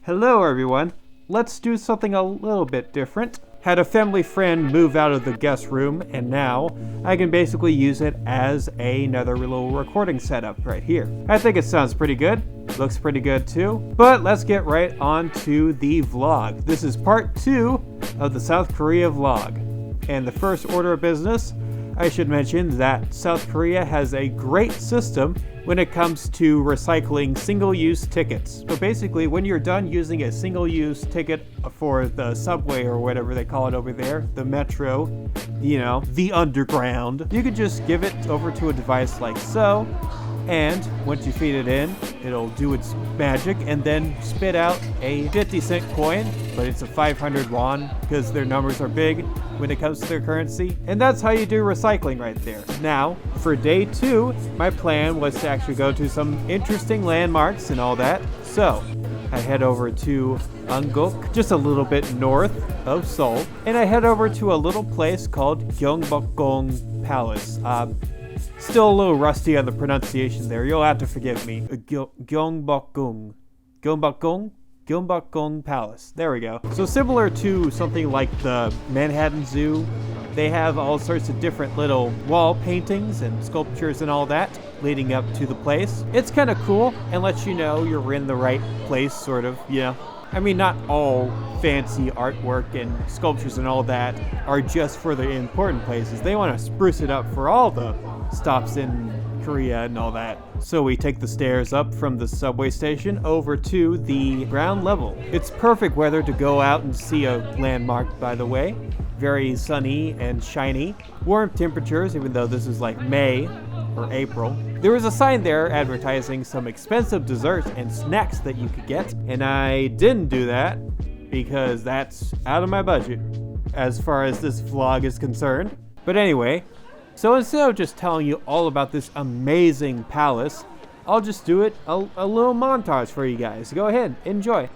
Hello everyone. Let's do something a little bit different. Had a family friend move out of the guest room, and now I can basically use it as another little recording setup right here. I think it sounds pretty good. Looks pretty good too. But let's get right on to the vlog. This is part 2 of the South Korea vlog. And the first order of business, I should mention that South Korea has a great system when it comes to recycling single-use tickets. So basically, when you're done using a single-use ticket for the subway or whatever they call it over there, the metro, the underground, you could just give it over to a device like so, and once you feed it in, it'll do its magic and then spit out a 50-cent coin, but it's a 500 won because their numbers are big when it comes to their currency. And that's how you do recycling right there. Now, for day 2, my plan was to actually go to some interesting landmarks and all that. So, I head over to Gyeongbok, just a little bit north of Seoul, and I head over to a little place called Gyeongbok Palace. Still a little rusty on the pronunciation there. You'll have to forgive me. Gyeongbok Palace. There we go. So similar to something like the Manhattan Zoo, they have all sorts of different little wall paintings and sculptures and all that leading up to the place. It's kind of cool and lets you know you're in the right place, sort of, I mean, not all fancy artwork and sculptures and all that are just for the important places. They want to spruce it up for all the stops in Korea and all that. So we take the stairs up from the subway station over to the ground level. It's perfect weather to go out and see a landmark, by the way. Very sunny and shiny. Warm temperatures, even though this is like May or April. There was a sign there advertising some expensive desserts and snacks that you could get, and I didn't do that because that's out of my budget as far as this vlog is concerned. But anyway, so instead of just telling you all about this amazing palace, I'll just do it a little montage for you guys. Go ahead, enjoy.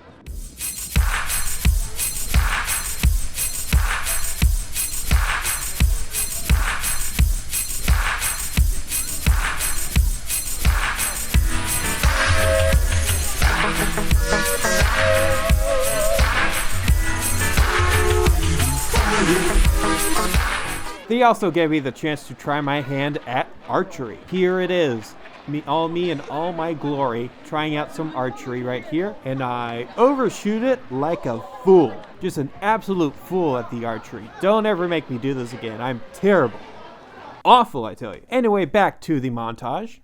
They also gave me the chance to try my hand at archery. Here it is. Me in all my glory, trying out some archery right here, and I overshoot it like a fool. Just an absolute fool at the archery. Don't ever make me do this again. I'm terrible. Awful, I tell you. Anyway, back to the montage.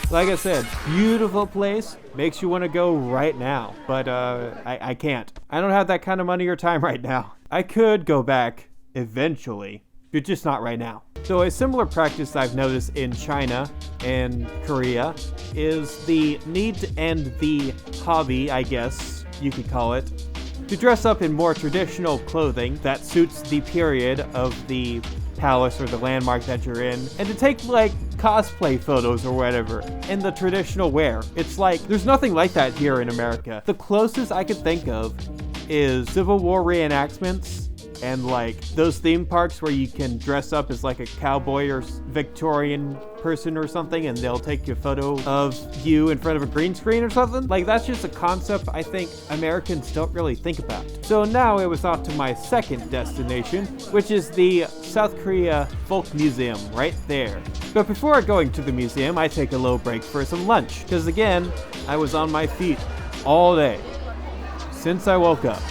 Like I said, beautiful place, makes you want to go right now, but I can't. I don't have that kind of money or time right now. I could go back eventually, but just not right now. So a similar practice I've noticed in China and Korea is the need and the hobby, I guess you could call it, to dress up in more traditional clothing that suits the period of the palace or the landmark that you're in, and to take like cosplay photos or whatever in the traditional wear. It's like, there's nothing like that here in America. The closest I could think of is Civil War reenactments and like those theme parks where you can dress up as like a cowboy or Victorian person or something, and they'll take a photo of you in front of a green screen or something. Like, that's just a concept I think Americans don't really think about. So now it was off to my second destination, which is the South Korea Folk Museum right there. But before going to the museum, I take a little break for some lunch, because again, I was on my feet all day since I woke up.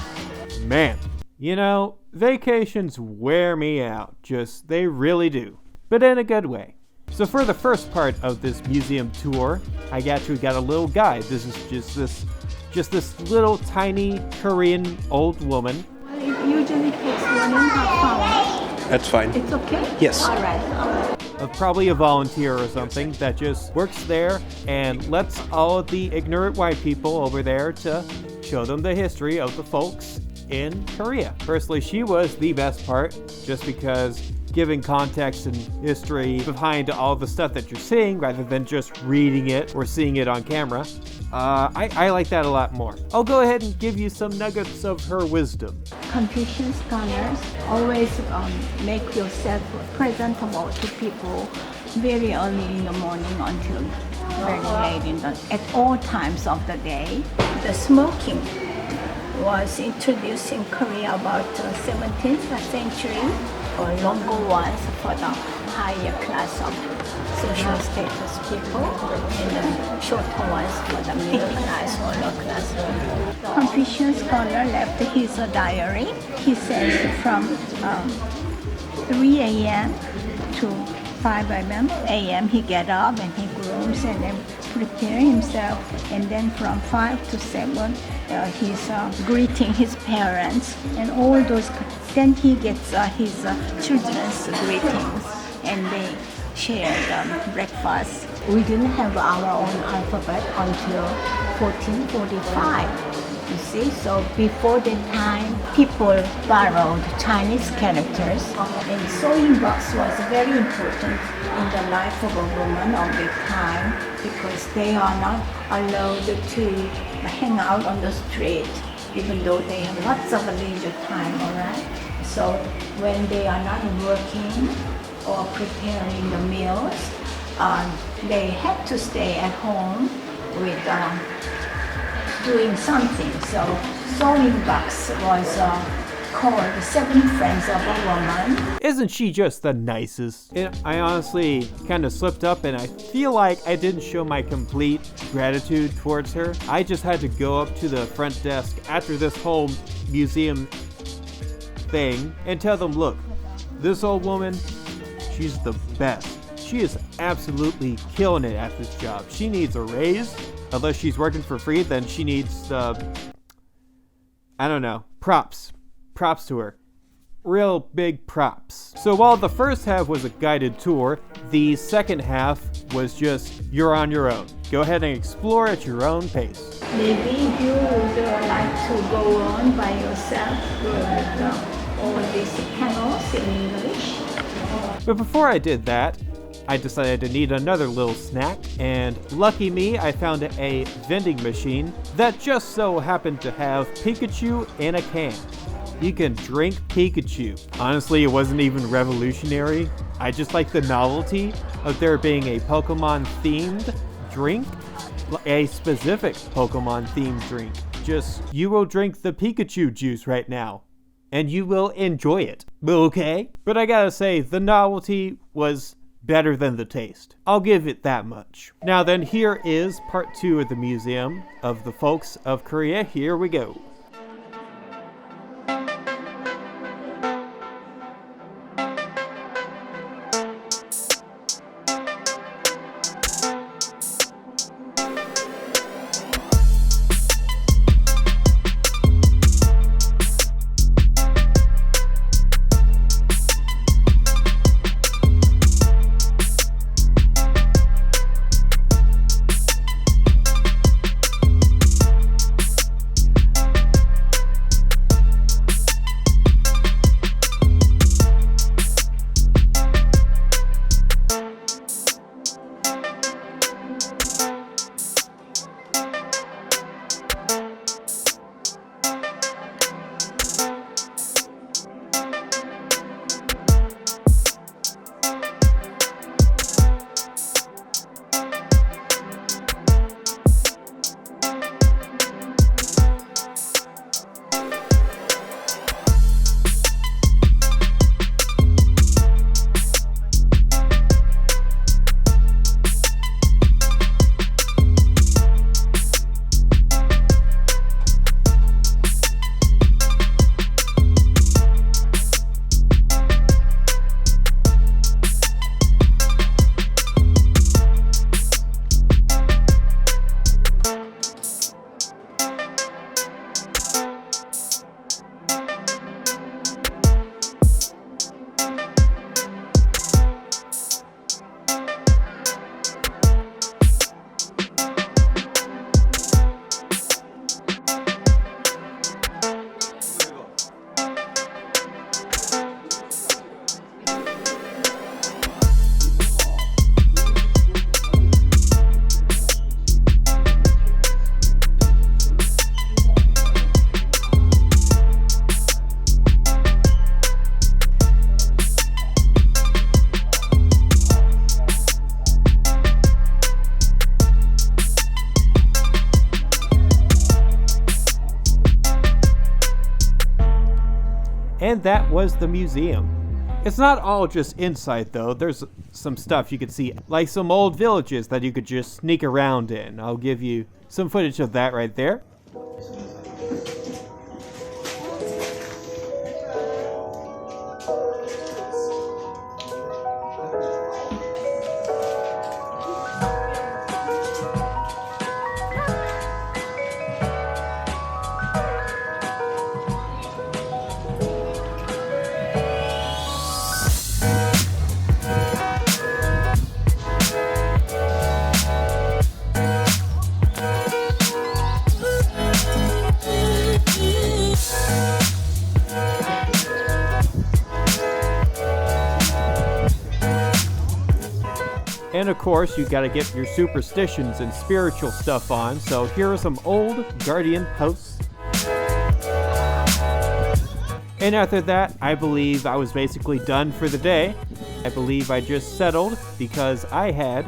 Man, you know, vacations wear me out. Just, they really do. But in a good way. So for the first part of this museum tour, I got a little guide. This is just this little tiny Korean old woman. It usually takes 1.5 hours. That's fine. It's okay? Yes. All right. Probably a volunteer or something that just works there and lets all of the ignorant white people over there to show them the history of the folks in Korea. Personally, she was the best part, just because giving context and history behind all the stuff that you're seeing rather than just reading it or seeing it on camera. I like that a lot more. I'll go ahead and give you some nuggets of her wisdom. Confucian scholars always make yourself presentable to people very early in the morning until very late at all times of the day. The smoking was introduced in Korea about 17th century, or longer ones for the higher class of social status people, and the shorter ones for the middle class or lower class. The Confucian scholar left his diary. He says from 3 a.m. to 5 a.m. he get up and he grooms and then prepare himself, and then from 5 to 7 he's greeting his parents and all those. Then he gets his children's greetings and they share breakfast. We didn't have our own alphabet until 1445. You see, so before that time, people borrowed Chinese characters, and sewing box was very important in the life of a woman of the time, because they are not allowed to hang out on the street, even though they have lots of leisure time, all right? So when they are not working or preparing the meals, they have to stay at home with doing something. So sewing box was called Seven Friends of a Woman. Isn't she just the nicest? I honestly kind of slipped up, and I feel like I didn't show my complete gratitude towards her. I just had to go up to the front desk after this whole museum thing and tell them, look, this old woman, she's the best. She is absolutely killing it at this job. She needs a raise. Unless she's working for free, then she needs I don't know, props to her. Real big props. So while the first half was a guided tour, the second half was just you're on your own. Go ahead and explore at your own pace. Maybe you would like to go on by yourself with all these panels in English. But before I did that, I decided to need another little snack, and lucky me, I found a vending machine that just so happened to have Pikachu in a can. You can drink Pikachu. Honestly, it wasn't even revolutionary. I just like the novelty of there being a Pokemon-themed drink, a specific Pokemon-themed drink. Just, you will drink the Pikachu juice right now, and you will enjoy it, okay? But I gotta say, the novelty was better than the taste. I'll give it that much. Now then, here is part 2 of the Museum of the Folks of Korea. Here we go. And that was the museum. It's not all just inside though, there's some stuff you could see, like some old villages that you could just sneak around in. I'll give you some footage of that right there. And of course, you gotta get your superstitions and spiritual stuff on, so here are some old guardian posts. And after that, I believe I was basically done for the day. I believe I just settled because I had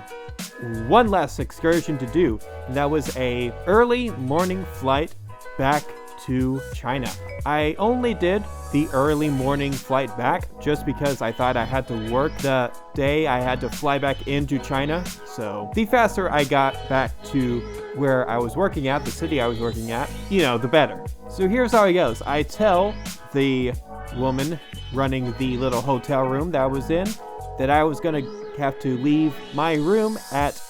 one last excursion to do, and that was a early morning flight back to China. I only did the early morning flight back just because I thought I had to work the day I had to fly back into China. So the faster I got back to where I was working at, the city I was working at, the better. So here's how it goes. I tell the woman running the little hotel room that I was in that I was gonna have to leave my room at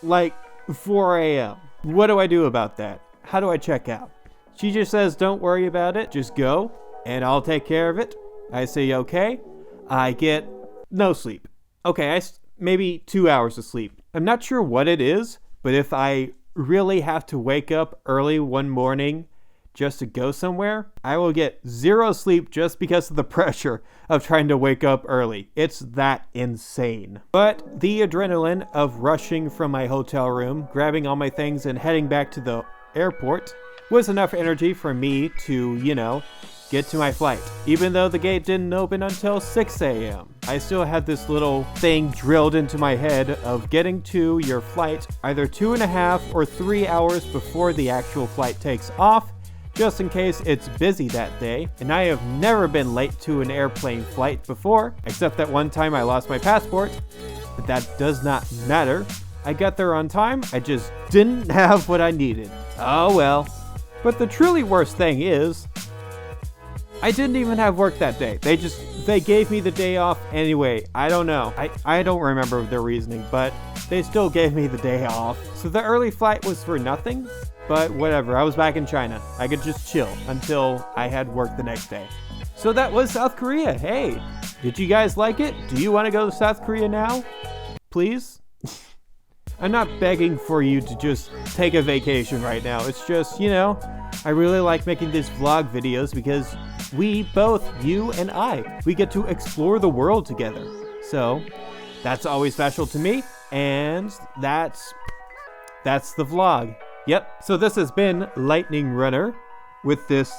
like 4 a.m. What do I do about that? How do I check out? She just says, don't worry about it, just go, and I'll take care of it. I say, okay. I get no sleep. Okay, maybe 2 hours of sleep. I'm not sure what it is, but if I really have to wake up early one morning just to go somewhere, I will get 0 sleep just because of the pressure of trying to wake up early. It's that insane. But the adrenaline of rushing from my hotel room, grabbing all my things, and heading back to the airport was enough energy for me to, get to my flight. Even though the gate didn't open until 6 a.m. I still had this little thing drilled into my head of getting to your flight either 2.5 or 3 hours before the actual flight takes off, just in case it's busy that day. And I have never been late to an airplane flight before, except that one time I lost my passport. but that does not matter. I got there on time, I just didn't have what I needed. Oh well. But the truly worst thing is, I didn't even have work that day. They gave me the day off anyway. I don't know. I don't remember their reasoning, but they still gave me the day off. So the early flight was for nothing, but whatever. I was back in China. I could just chill until I had work the next day. So that was South Korea. Hey, did you guys like it? Do you want to go to South Korea now? Please? I'm not begging for you to just take a vacation right now. It's just, I really like making these vlog videos because we both, you and I, we get to explore the world together. So that's always special to me, and that's the vlog. Yep. So this has been LightningRunner with this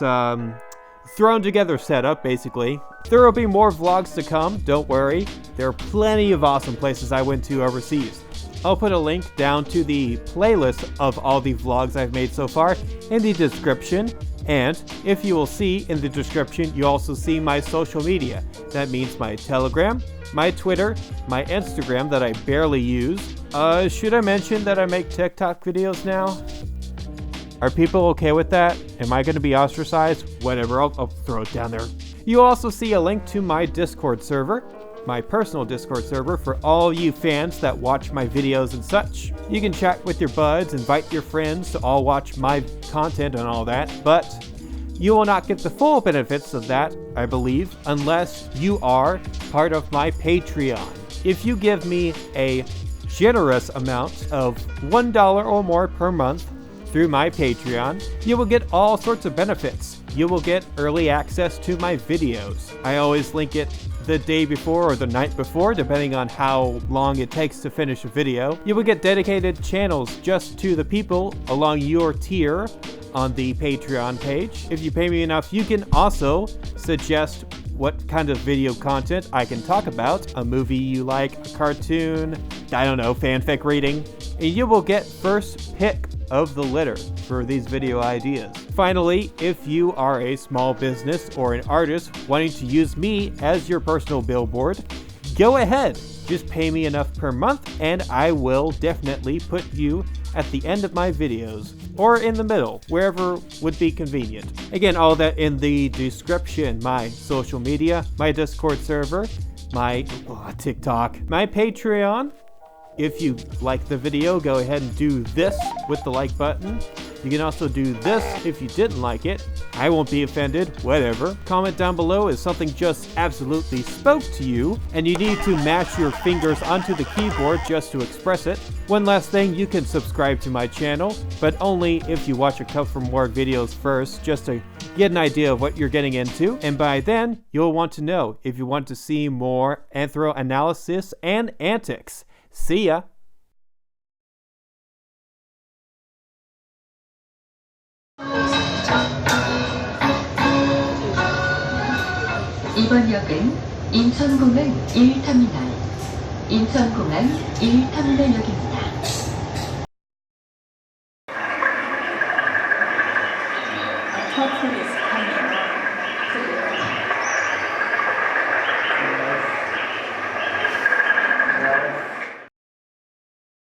thrown together setup, basically. There will be more vlogs to come, don't worry. There are plenty of awesome places I went to overseas. I'll put a link down to the playlist of all the vlogs I've made so far in the description. And if you will see in the description, you also see my social media. That means my Telegram, my Twitter, my Instagram that I barely use. Should I mention that I make TikTok videos now? Are people okay with that? Am I going to be ostracized? Whatever, I'll throw it down there. You also see a link to my Discord server, my personal Discord server for all you fans that watch my videos and such. You can chat with your buds, invite your friends to all watch my content and all that, but you will not get the full benefits of that, I believe, unless you are part of my Patreon. If you give me a generous amount of $1 or more per month through my Patreon, you will get all sorts of benefits. You will get early access to my videos. I always link it the day before or the night before, depending on how long it takes to finish a video. You will get dedicated channels just to the people along your tier on the Patreon page. If you pay me enough, you can also suggest what kind of video content I can talk about. A movie you like, a cartoon, I don't know, fanfic reading. And you will get first pick of the litter for these video ideas. Finally, if you are a small business or an artist wanting to use me as your personal billboard, go ahead. Just pay me enough per month and I will definitely put you at the end of my videos or in the middle, wherever would be convenient. Again, all that in the description. My social media, my Discord server, my TikTok, my Patreon. If you like the video, go ahead and do this with the like button. You can also do this if you didn't like it. I won't be offended, whatever. Comment down below if something just absolutely spoke to you and you need to mash your fingers onto the keyboard just to express it. One last thing, you can subscribe to my channel, but only if you watch a couple more videos first, just to get an idea of what you're getting into. And by then, you'll want to know if you want to see more anthro analysis and antics. See ya! 이번 역은 인천공항 1터미널, 인천공항 1터미널역입니다. Totally